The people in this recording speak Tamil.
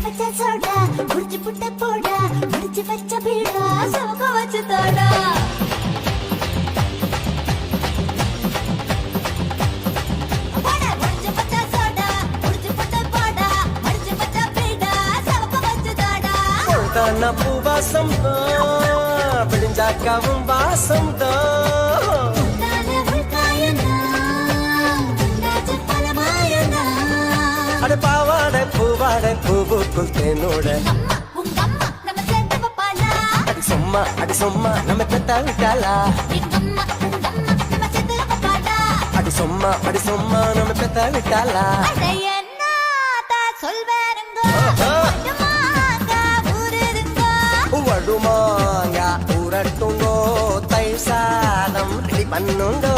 வச்ச சோடா குடிச்சு புட்ட போடா முடிச்சு வச்ச பீடா சவக்க வச்சு தாடா பூவாசம் தான் விடிஞ்சாக்காவும் வாசம் தான் அட பாவாட பூவாட பூவுக்குள் தேனோட அடி சொம்மா நம்ம பெத்தா விட்டாளா அடி சொம்மா நம்ம பெத்தா விட்டாளா வடுமாங்க ஊரட்டுங்கோ தை சாதம் ரெடி பண்ணுங்கோ